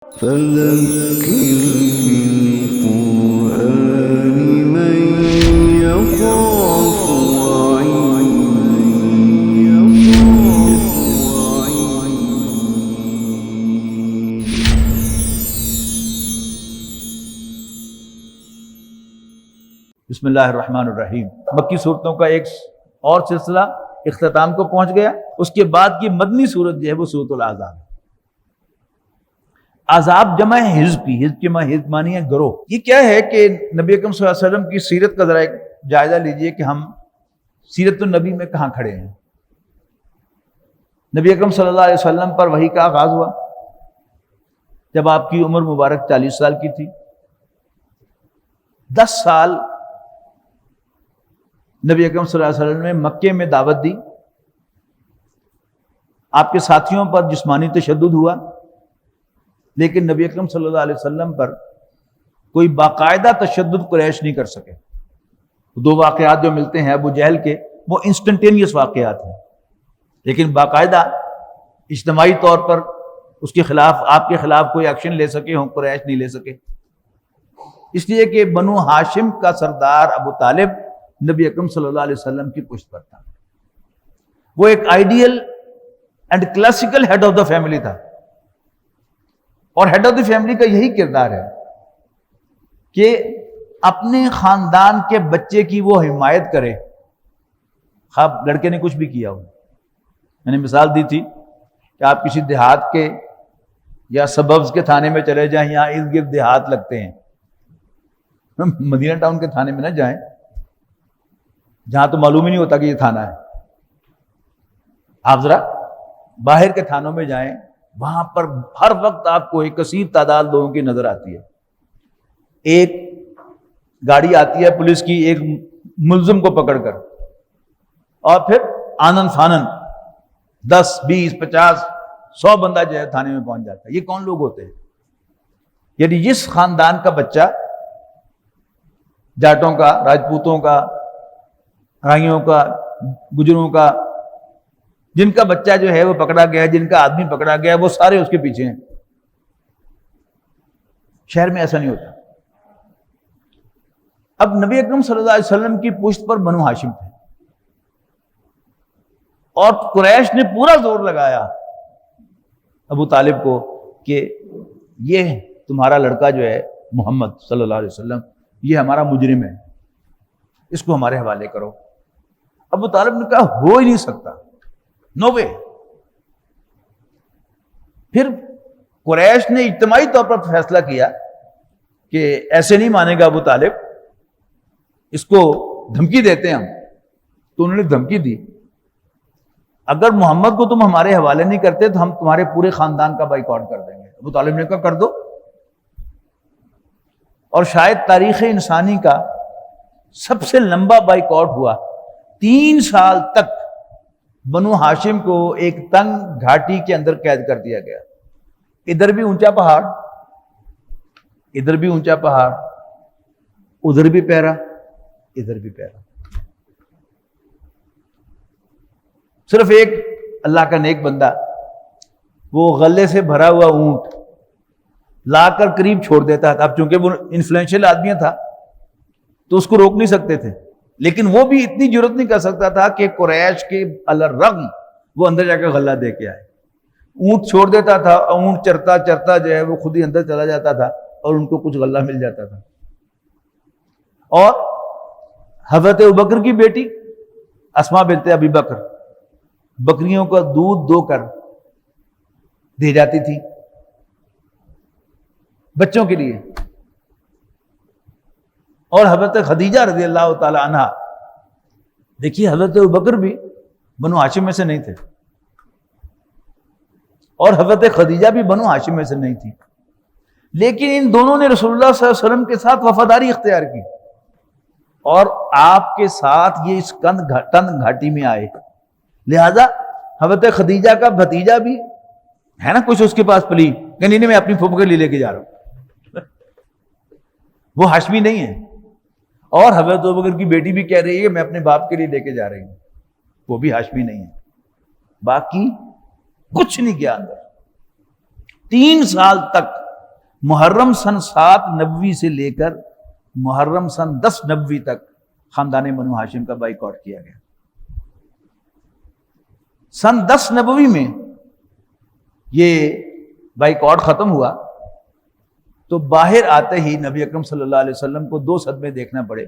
فذكر بالقرآن من يخاف بسم اللہ الرحمن الرحیم۔ مکی صورتوں کا ایک اور سلسلہ اختتام کو پہنچ گیا۔ اس کے بعد کی مدنی صورت جو ہے وہ سورۃ الاحزاب ہے۔ احزاب جمع ہے حزب کی، حزب حزب مانی ہے گروہ۔ یہ کیا ہے کہ نبی اکرم صلی اللہ علیہ وسلم کی سیرت کا ذرا ایک جائزہ لیجئے کہ ہم سیرت النبی میں کہاں کھڑے ہیں۔ نبی اکرم صلی اللہ علیہ وسلم پر وحی کا آغاز ہوا جب آپ کی عمر مبارک 40 سال کی تھی۔ 10 سال نبی اکرم صلی اللہ علیہ وسلم نے مکے میں دعوت دی، آپ کے ساتھیوں پر جسمانی تشدد ہوا، لیکن نبی اکرم صلی اللہ علیہ وسلم پر کوئی باقاعدہ تشدد قریش نہیں کر سکے۔ 2 واقعات جو ملتے ہیں ابو جہل کے، وہ انسٹنٹینیس واقعات ہیں، لیکن باقاعدہ اجتماعی طور پر اس کے خلاف، آپ کے خلاف کوئی ایکشن لے سکے ہوں قریش نہیں لے سکے۔ اس لیے کہ بنو ہاشم کا سردار ابو طالب نبی اکرم صلی اللہ علیہ وسلم کی پشت پر تھا۔ وہ ایک ideal and classical head of the family تھا، اور ہیڈ آف دا فیملی کا یہی کردار ہے کہ اپنے خاندان کے بچے کی وہ حمایت کرے، خواب لڑکے نے کچھ بھی کیا ہو۔ میں نے مثال دی تھی کہ آپ کسی دیہات کے یا سببز کے تھانے میں چلے جائیں، یہاں ارد گرد دیہات لگتے ہیں، مدینہ ٹاؤن کے تھانے میں نہ جائیں جہاں تو معلوم ہی نہیں ہوتا کہ یہ تھانہ ہے۔ آپ ذرا باہر کے تھانوں میں جائیں، وہاں پر ہر وقت آپ کو ایک کثیر تعداد لوگوں کی نظر آتی ہے۔ ایک گاڑی آتی ہے پولیس کی ایک ملزم کو پکڑ کر، اور پھر آنن فانن 10 20 50 100 بندہ جو ہے تھانے میں پہنچ جاتا ہے۔ یہ کون لوگ ہوتے ہیں؟ یعنی جس خاندان کا بچہ، جاٹوں کا، راجپوتوں کا، رائیوں کا، گجروں کا، جن کا بچہ جو ہے وہ پکڑا گیا، جن کا آدمی پکڑا گیا، وہ سارے اس کے پیچھے ہیں۔ شہر میں ایسا نہیں ہوتا۔ اب نبی اکرم صلی اللہ علیہ وسلم کی پشت پر بنو ہاشم تھے، اور قریش نے پورا زور لگایا ابو طالب کو کہ یہ تمہارا لڑکا جو ہے محمد صلی اللہ علیہ وسلم، یہ ہمارا مجرم ہے، اس کو ہمارے حوالے کرو۔ ابو طالب نے کہا ہو ہی نہیں سکتا، نو وے۔ پھر قریش نے اجتماعی طور پر فیصلہ کیا کہ ایسے نہیں مانے گا ابو طالب، اس کو دھمکی دیتے ہیں ہم۔ تو انہوں نے دھمکی دی، اگر محمد کو تم ہمارے حوالے نہیں کرتے تو ہم تمہارے پورے خاندان کا بائیکاٹ کر دیں گے۔ ابو طالب نے کہا کر دو، اور شاید تاریخ انسانی کا سب سے لمبا بائیکاٹ ہوا۔ 3 سال تک بنو ہاشم کو ایک تنگ گھاٹی کے اندر قید کر دیا گیا۔ ادھر بھی اونچا پہاڑ، ادھر بھی اونچا پہاڑ، ادھر بھی پہرا، ادھر بھی پہرا۔ صرف ایک اللہ کا نیک بندہ وہ غلے سے بھرا ہوا اونٹ لا کر قریب چھوڑ دیتا تھا۔ اب چونکہ وہ انفلوئنشل آدمی تھا تو اس کو روک نہیں سکتے تھے، لیکن وہ بھی اتنی جرت نہیں کر سکتا تھا کہ قریش کے الرغم وہ اندر جا کے غلہ دے کے آئے۔ اونٹ چھوڑ دیتا تھا، اونٹ چرتا چرتا جو ہے وہ خود ہی اندر چلا جاتا تھا اور ان کو کچھ غلہ مل جاتا تھا۔ اور حضرت ابوبکر کی بیٹی اسماء بنت ابی بکر بکریوں کا دودھ دو کر دے جاتی تھی بچوں کے لیے۔ اور حضرت خدیجہ رضی اللہ تعالی عنہا، دیکھیے حضرت ابوبکر بھی بنو ہاشم میں سے نہیں تھے، اور حضرت خدیجہ بھی بنو ہاشم میں سے نہیں تھی، لیکن ان دونوں نے رسول اللہ صلی اللہ علیہ وسلم کے ساتھ وفاداری اختیار کی، اور آپ کے ساتھ یہ اس تنگ گھاٹی میں آئے۔ لہذا حضرت خدیجہ کا بھتیجا بھی ہے نا کچھ اس کے پاس پلی کہ نہیں میں اپنی پھوپھ کے لیے لے کے جا رہا ہوں، وہ ہاشمی نہیں ہے۔ اور حضرت ابوبکر کی بیٹی بھی کہہ رہی ہے کہ میں اپنے باپ کے لیے لے کے جا رہی ہوں، وہ بھی ہاشمی نہیں ہے۔ باقی کچھ نہیں کیا اندر۔ 3 سال تک محرم سن 7 نبوی سے لے کر محرم سن 10 نبوی تک خاندان بنو ہاشم کا بائیکاٹ کیا گیا. سن 10 نبوی میں یہ بائیکاٹ ختم ہوا تو باہر آتے ہی نبی اکرم صلی اللہ علیہ وسلم کو 2 صدمے دیکھنا پڑے.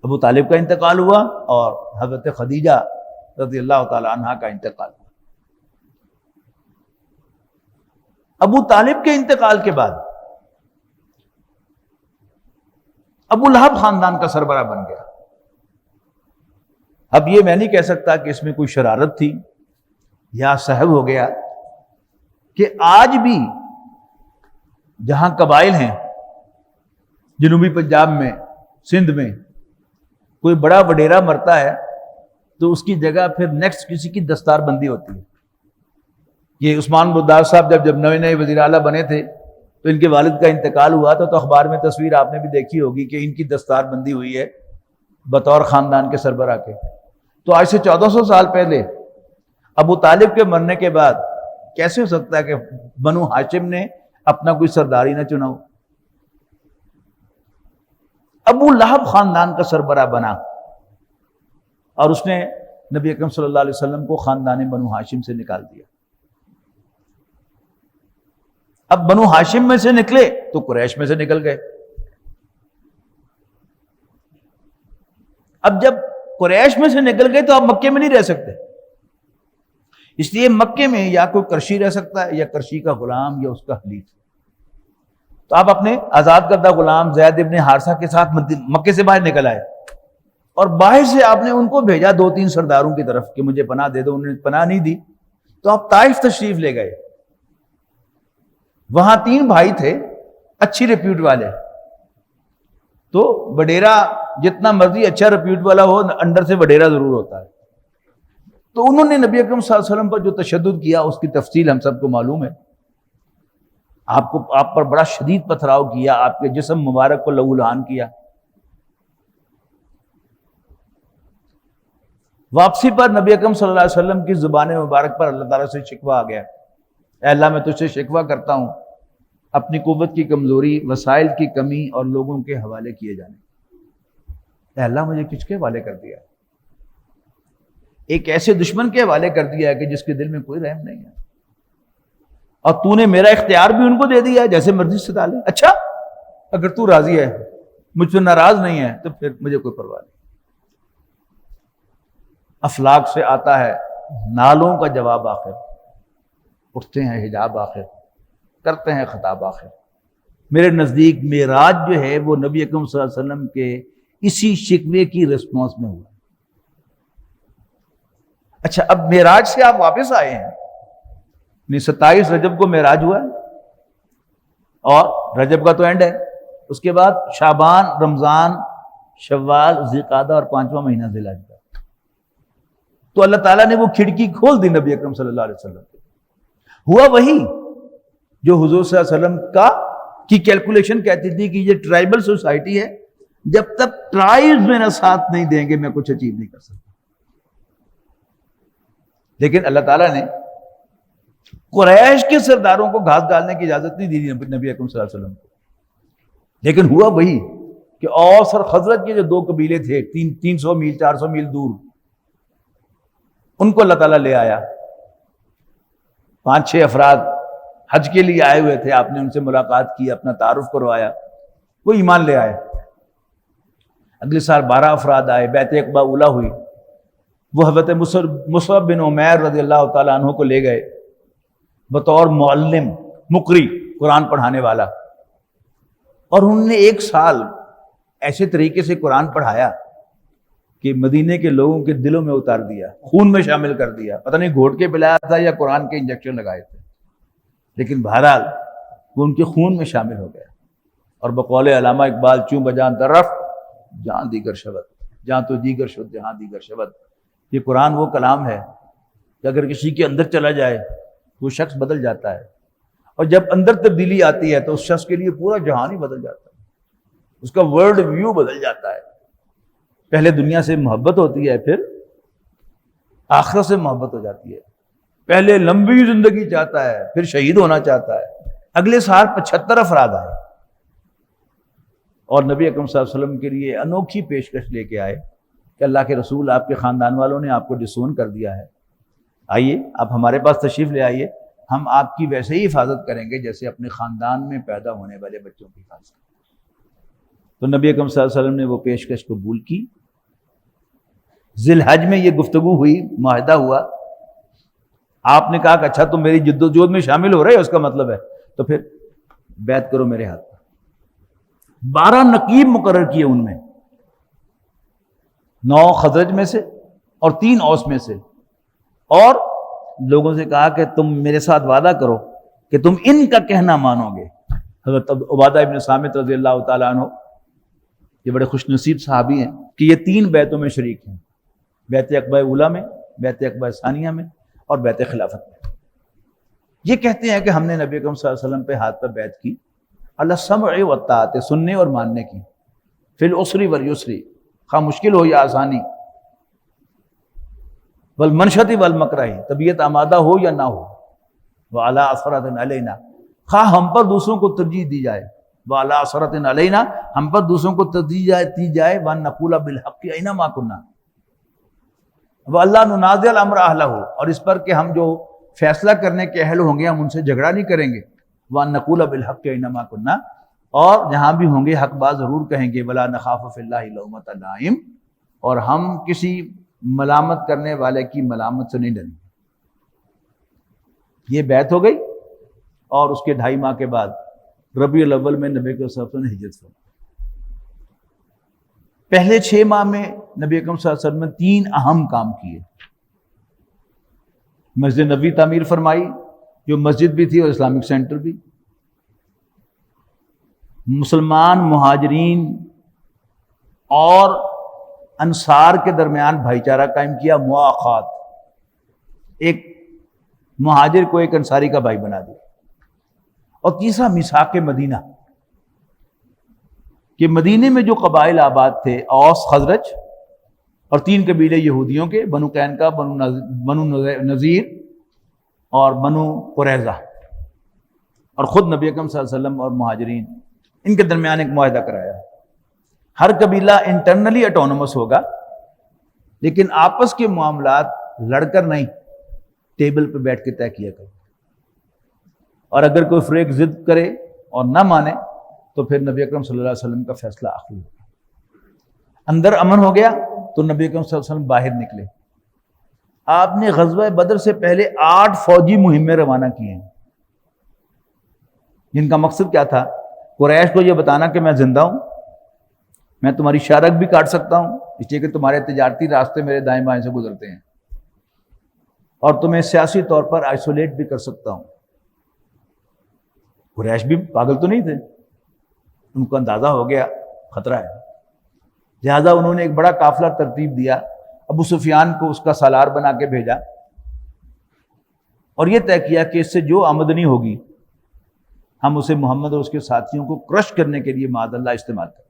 ابو طالب کا انتقال ہوا اور حضرت خدیجہ رضی اللہ تعالی عنہا کا انتقال ہوا. ابو طالب کے انتقال کے بعد ابو لہب خاندان کا سربراہ بن گیا. اب یہ میں نہیں کہہ سکتا کہ اس میں کوئی شرارت تھی یا صحب ہو گیا کہ آج بھی جہاں قبائل ہیں جنوبی پنجاب میں، سندھ میں، کوئی بڑا وڈیرا مرتا ہے تو اس کی جگہ پھر نیکسٹ کسی کی دستار بندی ہوتی ہے. یہ عثمان بردار صاحب جب نئے نئے وزیر اعلیٰ بنے تھے تو ان کے والد کا انتقال ہوا تو اخبار میں تصویر آپ نے بھی دیکھی ہوگی کہ ان کی دستار بندی ہوئی ہے بطور خاندان کے سربراہ کے. تو آج سے 1400 سال پہلے ابو طالب کے مرنے کے بعد کیسے ہو سکتا ہے کہ بنو ہاشم نے اپنا کوئی سرداری نہ چنا ہو؟ ابو لہب خاندان کا سربراہ بنا اور اس نے نبی اکرم صلی اللہ علیہ وسلم کو خاندان بنو ہاشم سے نکال دیا. اب بنو ہاشم میں سے نکلے تو قریش میں سے نکل گئے. اب جب قریش میں سے نکل گئے تو آپ مکے میں نہیں رہ سکتے، اس لیے مکے میں یا کوئی کرشی رہ سکتا ہے یا کرشی کا غلام یا اس کا حلیف. تو آپ اپنے آزاد کردہ غلام زید ابن حارثہ کے ساتھ مکے سے باہر نکل آئے اور باہر سے آپ نے ان کو بھیجا 2-3 سرداروں کی طرف کہ مجھے پناہ دے دو. انہوں نے پناہ نہیں دی تو آپ طائف تشریف لے گئے. وہاں 3 بھائی تھے اچھی ریپیوٹ والے. تو وڈیرا جتنا مرضی اچھا ریپیوٹ والا ہو، انڈر سے وڈیرا ضرور ہوتا ہے. تو انہوں نے نبی اکرم صلی اللہ علیہ وسلم پر جو تشدد کیا اس کی تفصیل ہم سب کو معلوم ہے. آپ پر بڑا شدید پتھراؤ کیا، آپ کے جسم مبارک کو لہو لہان کیا. واپسی پر نبی اکرم صلی اللہ علیہ وسلم کی زبان مبارک پر اللہ تعالیٰ سے شکوہ آ گیا، اے اللہ میں تجھ سے شکوہ کرتا ہوں اپنی قوت کی کمزوری، وسائل کی کمی اور لوگوں کے حوالے کیے جانے. اے اللہ مجھے کس کے حوالے کر دیا؟ ایک ایسے دشمن کے حوالے کر دیا ہے کہ جس کے دل میں کوئی رحم نہیں ہے، اور تو نے میرا اختیار بھی ان کو دے دیا ہے، جیسے مرضی ستا لے. اچھا اگر تو راضی ہے، مجھ سے ناراض نہیں ہے تو پھر مجھے کوئی پرواہ نہیں. افلاک سے آتا ہے نالوں کا جواب آخر، اٹھتے ہیں حجاب آخر، کرتے ہیں خطاب آخر. میرے نزدیک معراج جو ہے وہ نبی اکرم صلی اللہ علیہ وسلم کے اسی شکوے کی رسپانس میں ہوا. اچھا اب معراج سے آپ واپس آئے ہیں، 27 رجب کو معراج ہوا ہے اور رجب کا تو اینڈ ہے. اس کے بعد شعبان، رمضان، شوال، ذوالقعدہ اور 5واں مہینہ ذی الحجہ. تو اللہ تعالیٰ نے وہ کھڑکی کھول دی نبی اکرم صلی اللہ علیہ وسلم کو. ہوا وہی جو حضور صلی اللہ علیہ وسلم کی کیلکولیشن کہتی تھی کہ یہ ٹرائبل سوسائٹی ہے، جب تک ٹرائبز میرا ساتھ نہیں دیں گے میں کچھ اچیو نہیں کر سکتا. لیکن اللہ تعالیٰ نے قریش کے سرداروں کو گھاس ڈالنے کی اجازت نہیں دی نبی اکرم صلی اللہ علیہ وسلم کو. لیکن ہوا وہی کہ اوس اور خزرج کے جو 2 قبیلے تھے 300 میل 400 میل دور، ان کو اللہ تعالیٰ لے آیا. 5-6 افراد حج کے لیے آئے ہوئے تھے، آپ نے ان سے ملاقات کی، اپنا تعارف کروایا، وہ ایمان لے آئے. اگلے سال 12 افراد آئے، بیعت عقبہ اولیٰ ہوئی. وہ حضرت مصعب بن عمیر رضی اللہ تعالیٰ عنہ کو لے گئے بطور معلم، مقری، قرآن پڑھانے والا. اور انہوں نے 1 سال ایسے طریقے سے قرآن پڑھایا کہ مدینے کے لوگوں کے دلوں میں اتار دیا، خون میں شامل کر دیا. پتہ نہیں گھوٹ کے پلایا تھا یا قرآن کے انجیکشن لگائے تھے، لیکن بہرحال وہ ان کے خون میں شامل ہو گیا. اور بقول علامہ اقبال، چوں بجان طرف جہاں دیگر شبد، جہاں تو دیگر شد جہاں دیگر شبد. یہ قرآن وہ کلام ہے کہ اگر کسی کے اندر چلا جائے تو وہ شخص بدل جاتا ہے، اور جب اندر تبدیلی آتی ہے تو اس شخص کے لیے پورا جہان ہی بدل جاتا ہے، اس کا ورلڈ ویو بدل جاتا ہے. پہلے دنیا سے محبت ہوتی ہے، پھر آخرت سے محبت ہو جاتی ہے. پہلے لمبی زندگی چاہتا ہے، پھر شہید ہونا چاہتا ہے. اگلے سال 75 افراد آئے اور نبی اکرم صلی اللہ علیہ وسلم کے لیے انوکھی پیشکش لے کے آئے کہ اللہ کے رسول آپ کے خاندان والوں نے آپ کو ڈسون کر دیا ہے، آئیے آپ ہمارے پاس تشریف لے آئیے، ہم آپ کی ویسے ہی حفاظت کریں گے جیسے اپنے خاندان میں پیدا ہونے والے بچوں کی حفاظت۔ تو نبی اکرم صلی اللہ علیہ وسلم نے وہ پیشکش قبول کی۔ ذی الحج میں یہ گفتگو ہوئی، معاہدہ ہوا، آپ نے کہا کہ اچھا تم میری جد و جہد میں شامل ہو رہے ہو، اس کا مطلب ہے تو پھر بیعت کرو میرے ہاتھ پر۔ 12 نقیب مقرر کیے، ان میں 9 خزرج میں سے اور 3 اوس میں سے، اور لوگوں سے کہا کہ تم میرے ساتھ وعدہ کرو کہ تم ان کا کہنا مانو گے۔ حضرت عبادہ ابن صامت رضی اللہ تعالیٰ عنہ یہ بڑے خوش نصیب صحابی ہیں کہ یہ 3 بیعتوں میں شریک ہیں، بیعت عقبہ اولیٰ میں، بیعت عقبہ ثانیہ میں اور بیعت خلافت میں۔ یہ کہتے ہیں کہ ہم نے نبی اکرم صلی اللہ علیہ وسلم پہ ہاتھ پر بیعت کی، اللہ سمع و طاعت، سننے اور ماننے کی، فی العسر والیسر، خواہ مشکل ہو یا آسانی، والمنشط والمکرہ، طبیعت آمادہ ہو یا نہ ہو، وعلی اثرۃ علینا، خواہ ہم پر دوسروں کو ترجیح دی جائے، وعلی اثرۃ علینا، ہم پر دوسروں کو ترجیح دی جائے، وان نقول بالحق اینما کنا، واللہ ننازع الامر اہلہ، اور اس پر کہ ہم جو فیصلہ کرنے کے اہل ہوں گے ہم ان سے جھگڑا نہیں کریں گے، وان نقول بالحق اینما کنا، اور جہاں بھی ہوں گے حق بات ضرور کہیں گے، ولا نخاف فی اللہ لومۃ لائم، اور ہم کسی ملامت کرنے والے کی ملامت سے نہیں ڈریں گے۔ یہ بیعت ہو گئی، اور اس کے 2.5 ماہ کے بعد ربیع الاول میں نبی اکرم صلی اللہ علیہ وسلم نے ہجرت فرمائی۔ پہلے 6 ماہ میں نبی اکرم صلی اللہ علیہ وسلم نے 3 اہم کام کیے۔ مسجد نبوی تعمیر فرمائی، جو مسجد بھی تھی اور اسلامک سینٹر بھی، مسلمان مہاجرین اور انصار کے درمیان بھائی چارہ قائم کیا، مواخات، ایک مہاجر کو ایک انصاری کا بھائی بنا دیا، اور تیسرا میثاق مدینہ، کہ مدینے میں جو قبائل آباد تھے، اوس، خزرج اور 3 قبیلے یہودیوں کے، بنو قینقاع، بنو نذیر اور بنو قریظہ، اور خود نبی اکرم صلی اللہ علیہ وسلم اور مہاجرین، ان کے درمیان ایک معاہدہ کرایا۔ ہر قبیلہ انٹرنلی اٹونومس ہوگا، لیکن آپس کے معاملات لڑ کر نہیں، ٹیبل پہ بیٹھ کے طے کیا کرے، اور اگر کوئی فریق ضد کرے اور نہ مانے تو پھر نبی اکرم صلی اللہ علیہ وسلم کا فیصلہ آخری ہوگا۔ اندر امن ہو گیا تو نبی اکرم صلی اللہ علیہ وسلم باہر نکلے۔ آپ نے غزوہ بدر سے پہلے 8 فوجی مہمیں روانہ کی ہیں، جن کا مقصد کیا تھا؟ قریش کو یہ بتانا کہ میں زندہ ہوں، میں تمہاری شارک بھی کاٹ سکتا ہوں، اس لیے کہ تمہارے تجارتی راستے میرے دائیں بائیں سے گزرتے ہیں، اور تمہیں سیاسی طور پر آئسولیٹ بھی کر سکتا ہوں۔ قریش بھی پاگل تو نہیں تھے، ان کو اندازہ ہو گیا خطرہ ہے، لہذا انہوں نے ایک بڑا قافلہ ترتیب دیا، ابو سفیان کو اس کا سالار بنا کے بھیجا، اور یہ طے کیا کہ اس سے جو آمدنی ہوگی ہم اسے محمد اور اس کے ساتھیوں کو کرش کرنے کے لیے معاذ اللہ استعمال کریں۔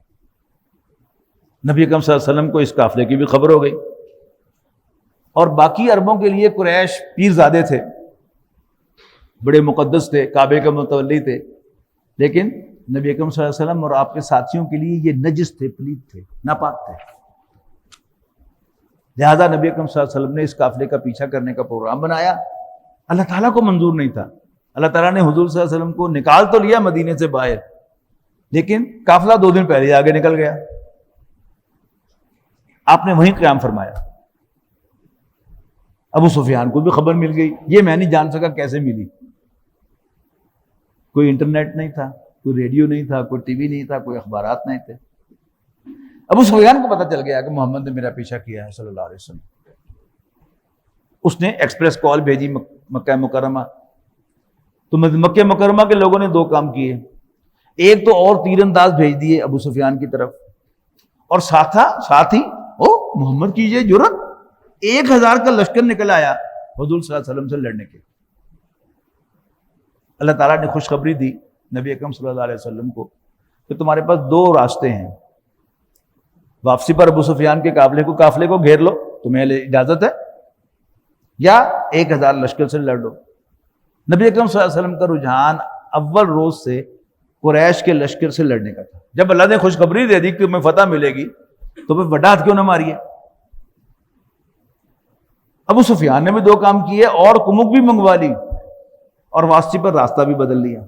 نبی اکرم صلی اللہ علیہ وسلم کو اس قافلے کی بھی خبر ہو گئی، اور باقی عربوں کے لیے قریش پیر زادے تھے، بڑے مقدس تھے، کعبے کا متولی تھے، لیکن نبی اکرم صلی اللہ علیہ وسلم اور آپ کے ساتھیوں کے لیے یہ نجس تھے، پلید تھے، ناپاک تھے، لہذا نبی اکرم صلی اللہ علیہ وسلم نے اس قافلے کا پیچھا کرنے کا پروگرام بنایا۔ اللہ تعالیٰ کو منظور نہیں تھا، اللہ تعالیٰ نے حضور صلی اللہ علیہ وسلم کو نکال تو لیا مدینے سے باہر، لیکن قافلہ 2 دن پہلے آگے نکل گیا، آپ نے وہیں قیام فرمایا۔ ابو سفیان کو بھی خبر مل گئی، یہ میں نہیں جان سکا کیسے ملی، کوئی انٹرنیٹ نہیں تھا، کوئی ریڈیو نہیں تھا، کوئی ٹی وی نہیں تھا، کوئی اخبارات نہیں تھے۔ ابو سفیان کو پتہ چل گیا کہ محمد نے میرا پیچھا کیا ہے صلی اللہ علیہ وسلم۔ اس نے ایکسپریس کال بھیجی مکہ مکرمہ، تو مکہ مکرمہ کے لوگوں نے 2 کام کیے، ایک تو اور تیر انداز بھیج دیے ابو سفیان کی طرف، اور ساتھ ہی محمد کی یہ جرأت، 1000 کا لشکر نکل آیا حضور صلی اللہ علیہ وسلم سے لڑنے کے۔ اللہ تعالیٰ نے خوشخبری دی نبی اکرم صلی اللہ علیہ وسلم کو کہ تمہارے پاس 2 راستے ہیں، واپسی پر ابو سفیان کے قافلے کو گھیر لو، تمہیں اجازت ہے، یا 1000 لشکر سے لڑ لو۔ نبی اکرم صلی اللہ علیہ وسلم کا رجحان اول روز سے قریش کے لشکر سے لڑنے کا تھا. جب اللہ نے خوشخبری دے دی کہ تمہیں فتح ملے گی تو پھر وڈا ہاتھ کیوں نہ ماری ہے. ابو سفیان نے بھی دو کام کیے اور کمک بھی منگوا لی اور واسطی پر راستہ بھی بدل لیا.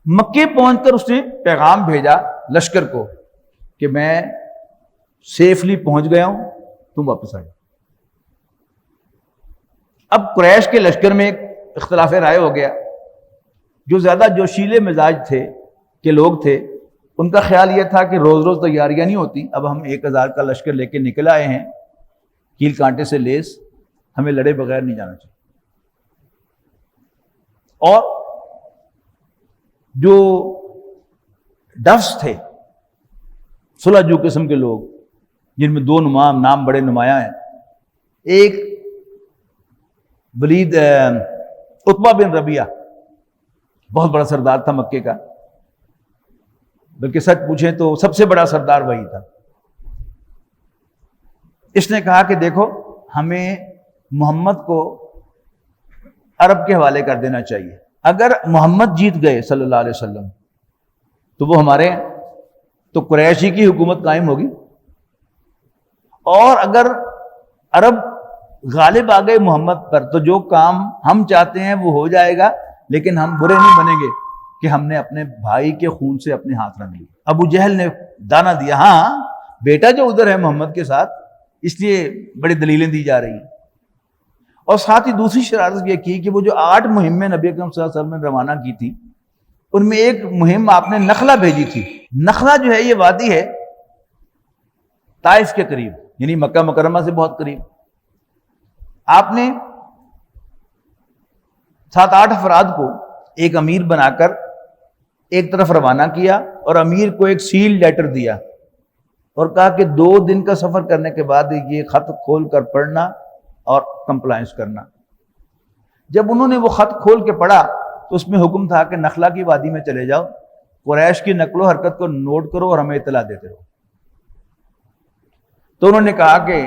مکے پہنچ کر اس نے پیغام بھیجا لشکر کو کہ میں سیفلی پہنچ گیا ہوں, تم واپس آ جاؤ. اب قریش کے لشکر میں ایک اختلاف رائے ہو گیا. جو زیادہ جوشیلے مزاج تھے کہ لوگ تھے, ان کا خیال یہ تھا کہ روز روز تیاریاں نہیں ہوتی, اب ہم 1000 کا لشکر لے کے نکل آئے ہیں کیل کانٹے سے لیس, ہمیں لڑے بغیر نہیں جانا چاہیے. اور جو ڈفس تھے, سلجو قسم کے لوگ, جن میں دو نام بڑے نمایاں ہیں. ایک ولید عتبہ بن ربیعہ, بہت بڑا سردار تھا مکے کا, بلکہ سچ پوچھیں تو سب سے بڑا سردار وہی تھا. اس نے کہا کہ دیکھو ہمیں محمد کو عرب کے حوالے کر دینا چاہیے. اگر محمد جیت گئے صلی اللہ علیہ وسلم تو وہ ہمارے ہیں, تو قریشی کی حکومت قائم ہوگی, اور اگر عرب غالب آ گئے محمد پر تو جو کام ہم چاہتے ہیں وہ ہو جائے گا, لیکن ہم برے نہیں بنیں گے کہ ہم نے اپنے بھائی کے خون سے اپنے ہاتھ رنگ لیے. ابو جہل نے دانا دیا, ہاں بیٹا جو ادھر ہے محمد کے ساتھ, اس لیے بڑی دلیلیں دی جا رہی ہیں. اور ساتھ ہی دوسری شرارت یہ کی کہ وہ جو 8 مہمیں نبی اکرم صلی اللہ علیہ وسلم نے روانہ کی تھی, ان میں ایک مہم آپ نے نخلہ بھیجی تھی. نخلہ جو ہے یہ وادی ہے طائف کے قریب, یعنی مکہ مکرمہ سے بہت قریب. آپ نے 7-8 افراد کو ایک امیر بنا کر ایک طرف روانہ کیا, اور امیر کو ایک سیل لیٹر دیا اور کہا کہ 2 دن کا سفر کرنے کے بعد یہ خط کھول کر پڑھنا اور کمپلائنس کرنا. جب انہوں نے وہ خط کھول کے پڑھا تو اس میں حکم تھا کہ نخلا کی وادی میں چلے جاؤ, قریش کی نقل و حرکت کو نوٹ کرو اور ہمیں اطلاع دیتے رہو. تو انہوں نے کہا کہ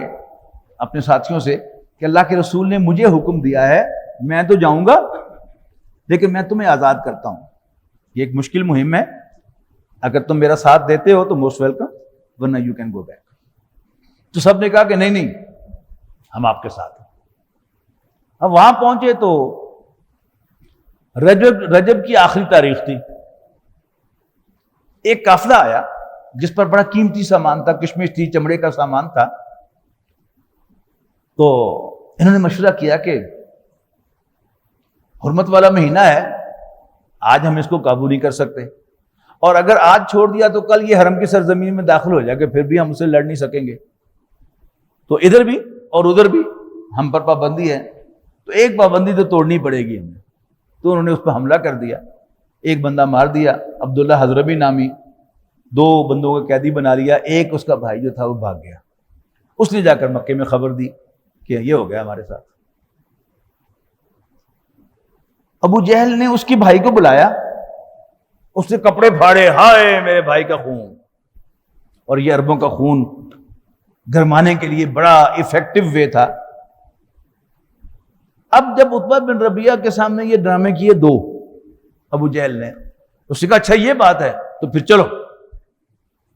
اپنے ساتھیوں سے کہ اللہ کے رسول نے مجھے حکم دیا ہے, میں تو جاؤں گا لیکن میں تمہیں آزاد کرتا ہوں. یہ ایک مشکل مہم ہے, اگر تم میرا ساتھ دیتے ہو تو موسٹ ویلکم, ورنہ یو کین گو بیک. تو سب نے کہا کہ نہیں ہم آپ کے ساتھ ہیں. اب وہاں پہنچے تو رجب کی آخری تاریخ تھی. ایک قافلہ آیا جس پر بڑا قیمتی سامان تھا, کشمش تھی, چمڑے کا سامان تھا. تو انہوں نے مشورہ کیا کہ حرمت والا مہینہ ہے, آج ہم اس کو قابو نہیں کر سکتے, اور اگر آج چھوڑ دیا تو کل یہ حرم کی سرزمین میں داخل ہو جائے گا, پھر بھی ہم اسے لڑ نہیں سکیں گے. تو ادھر بھی اور ادھر بھی ہم پر پابندی ہے, تو ایک پابندی تو توڑنی پڑے گی ہمیں. تو انہوں نے اس پہ حملہ کر دیا, ایک بندہ مار دیا, عبداللہ حضرمی نامی, 2 بندوں کا قیدی بنا لیا, ایک اس کا بھائی جو تھا وہ بھاگ گیا. اس نے جا کر مکے میں خبر دی کہ یہ ہو گیا ہمارے ساتھ. ابو جہل نے اس کے بھائی کو بلایا, اس نے کپڑے پھاڑے, ہائے میرے بھائی کا خون. اور یہ عربوں کا خون گرمانے کے لیے بڑا ایفیکٹو وے تھا. اب جب عتبہ بن ربیعہ کے سامنے یہ ڈرامے کیے 2 ابو جہل نے, اس نے کہا اچھا یہ بات ہے تو پھر چلو.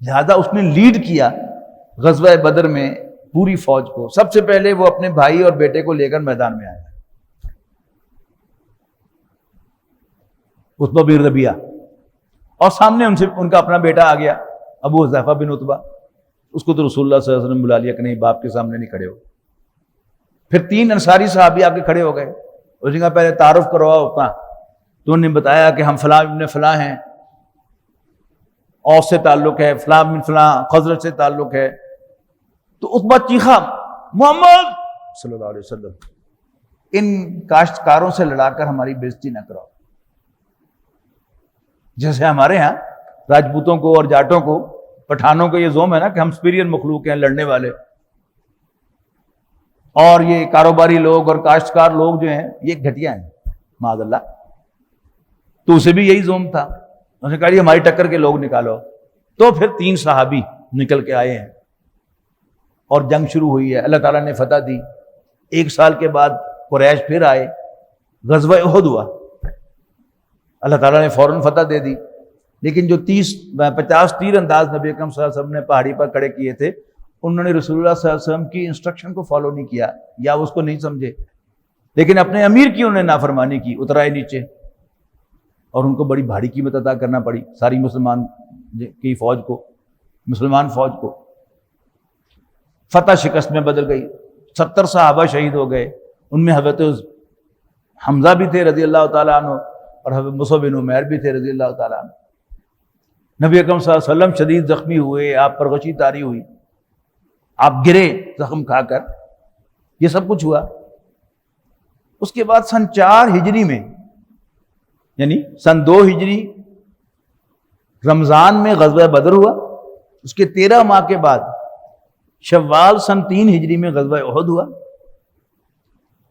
لہذا اس نے لیڈ کیا غزوہ بدر میں پوری فوج کو. سب سے پہلے وہ اپنے بھائی اور بیٹے کو لے کر میدان میں آیا, عتبہ بن ربیعہ, اور سامنے ان کا اپنا بیٹا آ گیا ابو حذیفہ بن عتبہ. اس کو تو رسول اللہ صلی اللہ علیہ وسلم بلا لیا کہ نہیں, باپ کے سامنے نہیں کھڑے ہو. پھر 3 انصاری صحابی آ کے کھڑے ہو گئے. اس نے کہا پہلے تعارف کرواؤ اپنا. تو انہوں نے بتایا کہ ہم فلاں ابن فلاں ہیں, اوس سے تعلق ہے, فلاں بن فلاں خزرج سے تعلق ہے. تو عتبہ چیخا, محمد صلی اللہ علیہ وسلم, ان کاشتکاروں سے لڑا کر ہماری بےزتی نہ کراؤ. جیسے ہمارے ہاں راجپوتوں کو اور جاٹوں کو, پٹھانوں کو یہ زوم ہے نا کہ ہم سپیریئر مخلوق ہیں, لڑنے والے, اور یہ کاروباری لوگ اور کاشتکار لوگ جو ہیں یہ گھٹیا ہیں معاذ اللہ. تو اسے بھی یہی زوم تھا. اس نے کہا یہ ہماری ٹکر کے لوگ نکالو. تو پھر 3 صحابی نکل کے آئے ہیں اور جنگ شروع ہوئی ہے. اللہ تعالیٰ نے فتح دی. 1 سال کے بعد قریش پھر آئے غزوہ احد ہوا، اللہ تعالیٰ نے فوراً فتح دے دی، لیکن جو 50 تیر انداز نبی اکرم صلی اللہ علیہ وسلم نے پہاڑی پر کھڑے کیے تھے، انہوں نے رسول اللہ صلی اللہ علیہ وسلم کی انسٹرکشن کو فالو نہیں کیا یا اس کو نہیں سمجھے، لیکن اپنے امیر کی انہوں نے نافرمانی کی، اترائے نیچے، اور ان کو بڑی بھاری قیمت ادا کرنا پڑی ساری مسلمان کی فوج کو، مسلمان فوج کو۔ فتح شکست میں بدل گئی، 70 صحابہ شہید ہو گئے، ان میں حضرت حمزہ بھی تھے رضی اللہ تعالیٰ عنہ، اور حضرت مصعب بن عمیر بھی تھے رضی اللہ تعالیٰ عنہ۔ نبی اکرم صلی اللہ علیہ وسلم شدید زخمی ہوئے، آپ پر غشی طاری ہوئی، آپ گرے زخم کھا کر، یہ سب کچھ ہوا۔ اس کے بعد سن 4 ہجری میں، یعنی سن 2 ہجری رمضان میں غزوہ بدر ہوا، اس کے 13 ماہ کے بعد شوال سن 3 ہجری میں غزوہ احد ہوا،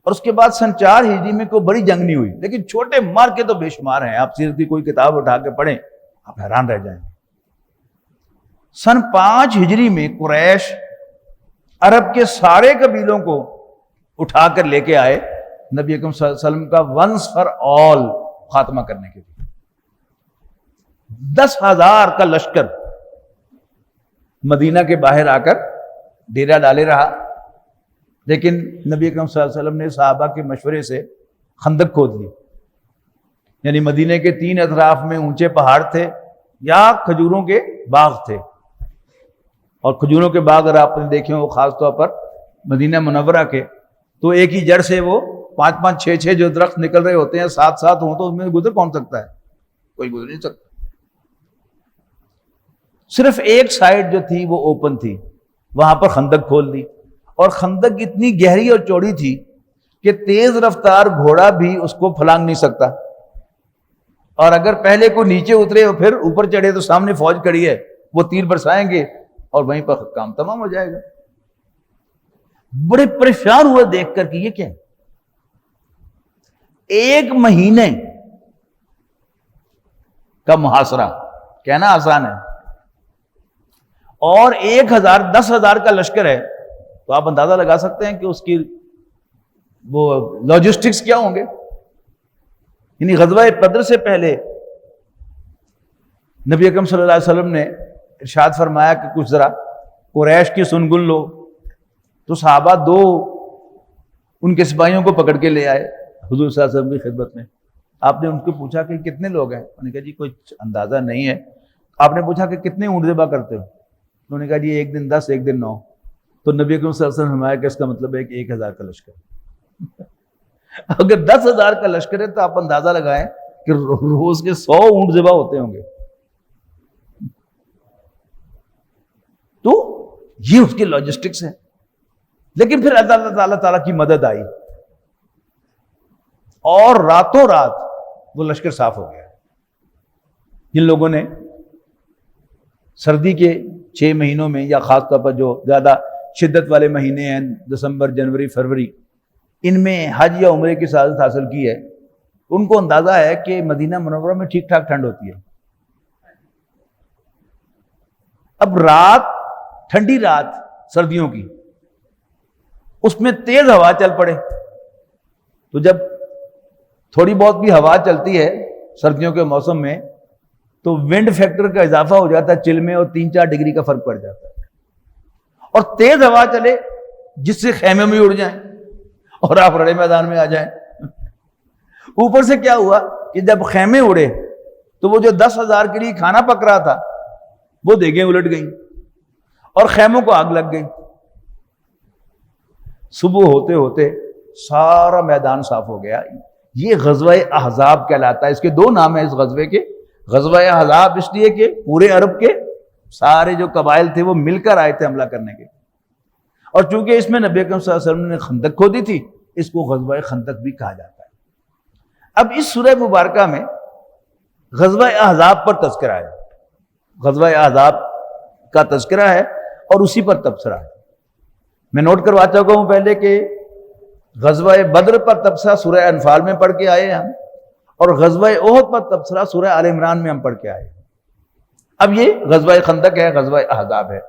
اور اس کے بعد سن 4 ہجری میں کوئی بڑی جنگ نہیں ہوئی، لیکن چھوٹے مار کے تو بے شمار ہیں، آپ سیرت کی کوئی کتاب اٹھا کے پڑھیں آپ حیران رہ جائیں۔ سن 5 ہجری میں قریش عرب کے سارے قبیلوں کو اٹھا کر لے کے آئے نبی اکرم صلی اللہ علیہ وسلم کا ونس فار آل خاتمہ کرنے کے لیے۔ 10,000 کا لشکر مدینہ کے باہر آ کر ڈیرا ڈالے رہا، لیکن نبی اکرم صلی اللہ علیہ وسلم نے صحابہ کے مشورے سے خندق کھود لی، یعنی مدینہ کے 3 اطراف میں اونچے پہاڑ تھے یا کھجوروں کے باغ تھے، اور کھجوروں کے باغ اگر آپ نے دیکھے ہوں خاص طور پر مدینہ منورہ کے، تو ایک ہی جڑ سے وہ 5-5 6-6 جو درخت نکل رہے ہوتے ہیں، ساتھ ہوں، تو اس میں گزر کون سکتا ہے؟ کوئی گزر نہیں سکتا۔ صرف ایک سائڈ جو تھی وہ اوپن تھی، وہاں پر خندق کھول دی، اور خندق اتنی گہری اور چوڑی تھی کہ تیز رفتار گھوڑا بھی اس کو پھلانگ نہیں سکتا، اور اگر پہلے کو نیچے اترے اور پھر اوپر چڑھے تو سامنے فوج کھڑی ہے، وہ تیر برسائیں گے اور وہیں پر کام تمام ہو جائے گا۔ بڑے پریشان ہوئے دیکھ کر کہ یہ کیا ہے؟ 1 مہینے کا محاصرہ، کہنا آسان ہے، اور 10,000 کا لشکر ہے، تو آپ اندازہ لگا سکتے ہیں کہ اس کی وہ لاجسٹکس کیا ہوں گے۔ یعنی غزوہ بدر سے پہلے نبی اکرم صلی اللہ علیہ وسلم نے ارشاد فرمایا کہ کچھ ذرا قریش کی سنگن لو، تو صحابہ 2 ان کے سپاہیوں کو پکڑ کے لے آئے حضور صلی اللہ علیہ وسلم کی خدمت میں۔ آپ نے ان کو پوچھا کہ کتنے لوگ ہیں؟ انہوں نے کہا جی کوئی اندازہ نہیں ہے۔ آپ نے پوچھا کہ کتنے اونٹ ذبح کرتے ہو؟ انہوں نے کہا جی ایک دن 10، ایک دن 9۔ تو نبی اکرم صلی اللہ علیہ وسلم نے فرمایا کہ اس کا مطلب ہے کہ 1000 کا لشکر۔ اگر 10,000 کا لشکر ہے تو آپ اندازہ لگائیں کہ روز کے 100 اونٹ ذبح ہوتے ہوں گے۔ تو یہ اس کی لاجسٹکس ہے، لیکن پھر اللہ تعالیٰ کی مدد آئی اور راتوں رات وہ لشکر صاف ہو گیا۔ جن لوگوں نے سردی کے 6 مہینوں میں، یا خاص طور پر جو زیادہ شدت والے مہینے ہیں دسمبر، جنوری، فروری، ان میں حج یا عمرے کی سعادت حاصل کی ہے، ان کو اندازہ ہے کہ مدینہ منورہ میں ٹھیک ٹھاک ٹھنڈ ہوتی ہے۔ اب ٹھنڈی رات سردیوں کی، اس میں تیز ہوا چل پڑے، تو جب تھوڑی بہت بھی ہوا چلتی ہے سردیوں کے موسم میں تو ونڈ فیکٹر کا اضافہ ہو جاتا ہے چل میں، اور 3-4 ڈگری کا فرق پڑ جاتا ہے، اور تیز ہوا چلے جس سے خیمے میں اڑ جائیں اور آپ رڑے میدان میں آ جائیں۔ اوپر سے کیا ہوا کہ جب خیمے اڑے تو وہ جو 10,000 کے لیے کھانا پک رہا تھا وہ دیگیں الٹ گئیں اور خیموں کو آگ لگ گئی۔ صبح ہوتے ہوتے سارا میدان صاف ہو گیا۔ یہ غزوہ احزاب کہلاتا ہے۔ اس کے 2 نام ہیں اس غزوے کے۔ غزوہ احزاب اس لیے کہ پورے عرب کے سارے جو قبائل تھے وہ مل کر آئے تھے حملہ کرنے کے، اور چونکہ اس میں نبی اکرم صلی اللہ علیہ وسلم نے خندق کھودی تھی، اس کو غزوہ خندق بھی کہا جاتا ہے۔ اب اس سورہ مبارکہ میں غزوہ احزاب پر تذکرہ ہے، غزوہ احزاب کا تذکرہ ہے اور اسی پر تبصرہ ہے۔ میں نوٹ کروا چکا ہوں پہلے کہ غزوہ بدر پر تبصرہ سورہ انفال میں پڑھ کے آئے ہم، اور غزوہ احد پر تبصرہ سورہ آل عمران میں ہم پڑھ کے آئے۔ اب یہ غزوہ خندق ہے، غزوہ احزاب ہے۔